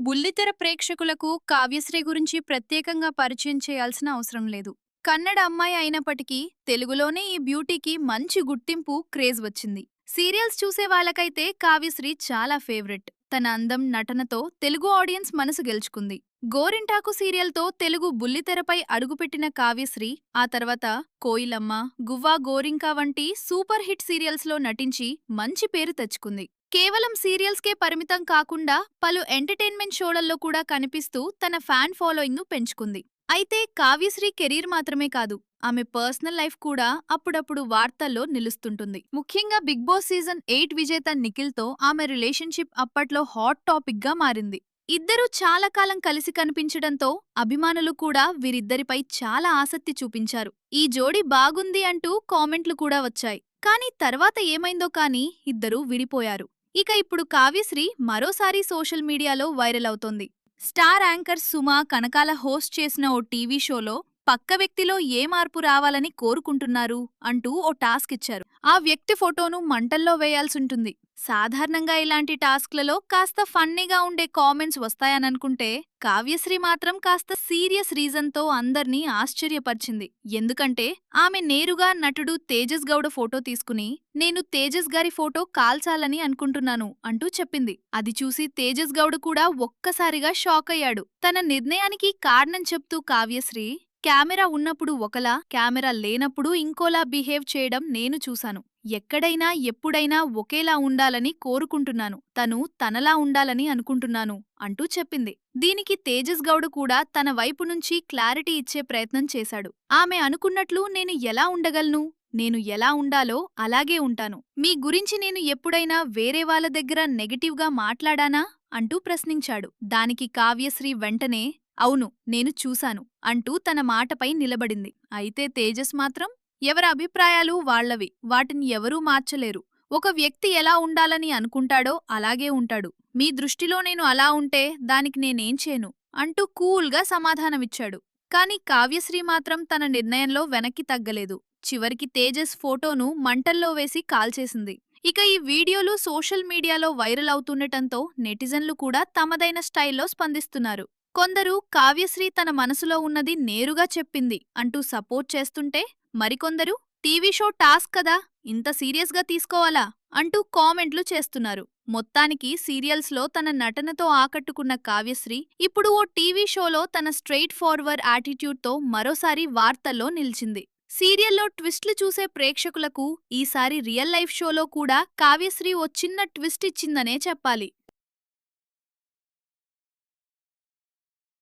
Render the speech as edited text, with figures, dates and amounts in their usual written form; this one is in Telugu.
బుల్లితెర ప్రేక్షకులకు కావ్యశ్రీ గురించి ప్రత్యేకంగా పరిచయం చేయాల్సిన అవసరం లేదు. కన్నడ అమ్మాయి అయినప్పటికీ తెలుగులోనే ఈ బ్యూటీకి మంచి గుర్తింపు, క్రేజ్ వచ్చింది. సీరియల్స్ చూసే వాళ్ళకైతే కావ్యశ్రీ చాలా ఫేవరెట్. తన అందం, నటనతో తెలుగు ఆడియన్స్ మనసు గెలుచుకుంది. గోరింటాకు సీరియల్తో తెలుగు బుల్లితెరపై అడుగుపెట్టిన కావ్యశ్రీ ఆ తర్వాత కోయిలమ్మ, గువ్వా గోరింకా వంటి సూపర్ హిట్ సీరియల్స్లో నటించి మంచి పేరు తెచ్చుకుంది. కేవలం సీరియల్స్కే పరిమితం కాకుండా పలు ఎంటర్టైన్మెంట్ షోలల్లో కూడా కనిపిస్తూ తన ఫ్యాన్ ఫాలోయింగ్ను పెంచుకుంది. అయితే కావ్యశ్రీ కెరీర్ మాత్రమే కాదు, ఆమె పర్సనల్ లైఫ్ కూడా అప్పుడప్పుడు వార్తల్లో నిలుస్తుంటుంది. ముఖ్యంగా బిగ్ బాస్ సీజన్ 8 విజేత నిఖిల్తో ఆమె రిలేషన్షిప్ అప్పట్లో హాట్ టాపిక్ గా మారింది. ఇద్దరూ చాలా కాలం కలిసి కనిపించడంతో అభిమానులు కూడా వీరిద్దరిపై చాలా ఆసక్తి చూపించారు. ఈ జోడీ బాగుంది అంటూ కామెంట్లు కూడా వచ్చాయి. కానీ తర్వాత ఏమైందో కానీ ఇద్దరూ విడిపోయారు. ఇక ఇప్పుడు కావ్యశ్రీ మరోసారి సోషల్ మీడియాలో వైరల్ అవుతోంది. Star anchor Suma Kanakala host చేసిన ఓ టీవీ షోలో పక్క వ్యక్తిలో ఏ మార్పు రావాలని కోరుకుంటున్నారు అంటూ ఓ టాస్క్ ఇచ్చారు. ఆ వ్యక్తి ఫోటోను మంటల్లో వేయాల్సుంటుంది. సాధారణంగా ఇలాంటి టాస్క్లలో కాస్త ఫన్నీగా ఉండే కామెంట్స్ వస్తాయననుకుంటే కావ్యశ్రీ మాత్రం కాస్త సీరియస్ రీజన్తో అందర్నీ ఆశ్చర్యపరిచింది. ఎందుకంటే ఆమె నేరుగా నటుడు తేజస్ గౌడ ఫోటో తీసుకుని నేను తేజస్ గారి ఫోటో కాల్చాలని అనుకుంటున్నాను అంటూ చెప్పింది. అది చూసి తేజస్ గౌడ కూడా ఒక్కసారిగా షాక్ అయ్యాడు. తన నిర్ణయానికి కారణం చెప్తూ కావ్యశ్రీ, కెమెరా ఉన్నప్పుడు ఒకలా, కెమెరా లేనప్పుడు ఇంకోలా బిహేవ్ చేయడం నేను చూశాను. ఎక్కడైనా ఎప్పుడైనా ఒకేలా ఉండాలని కోరుకుంటున్నాను. తను తనలా ఉండాలని అనుకుంటున్నాను అంటూ చెప్పింది. దీనికి తేజస్ గౌడ్ కూడా తన వైపు నుంచి క్లారిటీ ఇచ్చే ప్రయత్నం చేశాడు. ఆమె అనుకున్నట్లు నేను ఎలా ఉండగలను? నేను ఎలా ఉండాలో అలాగే ఉంటాను. మీ గురించి నేను ఎప్పుడైనా వేరే వాళ్ళ దగ్గర నెగటివ్గా మాట్లాడానా అంటూ ప్రశ్నించాడు. దానికి కావ్యశ్రీ వెంటనే అవును, నేను చూశాను అంటూ తన మాటపై నిలబడింది. అయితే తేజస్ మాత్రం ఎవరి అభిప్రాయాలు వాళ్లవి, వాటిని ఎవరూ మార్చలేరు. ఒక వ్యక్తి ఎలా ఉండాలని అనుకుంటాడో అలాగే ఉంటాడు. మీ దృష్టిలో నేను అలా ఉంటే దానికి నేనేం చేయను అంటూ కూల్గా సమాధానమిచ్చాడు. కాని కావ్యశ్రీ మాత్రం తన నిర్ణయంలో వెనక్కి తగ్గలేదు. చివరికి తేజస్ ఫోటోను మంటల్లో వేసి కాల్చేసింది. ఇక ఈ వీడియోలు సోషల్ మీడియాలో వైరల్ అవుతుండటంతో నెటిజన్లు కూడా తమదైన స్టైల్లో స్పందిస్తున్నారు. కొందరు కావ్యశ్రీ తన మనసులో ఉన్నది నేరుగా చెప్పింది అంటూ సపోర్ట్ చేస్తుంటే, మరికొందరు టీవీ షో టాస్క్ కదా, ఇంత సీరియస్గా తీసుకోవాలా అంటూ కామెంట్లు చేస్తున్నారు. మొత్తానికి సీరియల్స్లో తన నటనతో ఆకట్టుకున్న కావ్యశ్రీ ఇప్పుడు ఓ టీవీ షోలో తన స్ట్రెయిట్ ఫార్వర్డ్ యాటిట్యూడ్తో మరోసారి వార్తల్లో నిలిచింది. సీరియల్లో ట్విస్ట్లు చూసే ప్రేక్షకులకు ఈసారి రియల్ లైఫ్ షోలో కూడా కావ్యశ్రీ ఓ చిన్న ట్విస్ట్ ఇచ్చిందనే చెప్పాలి.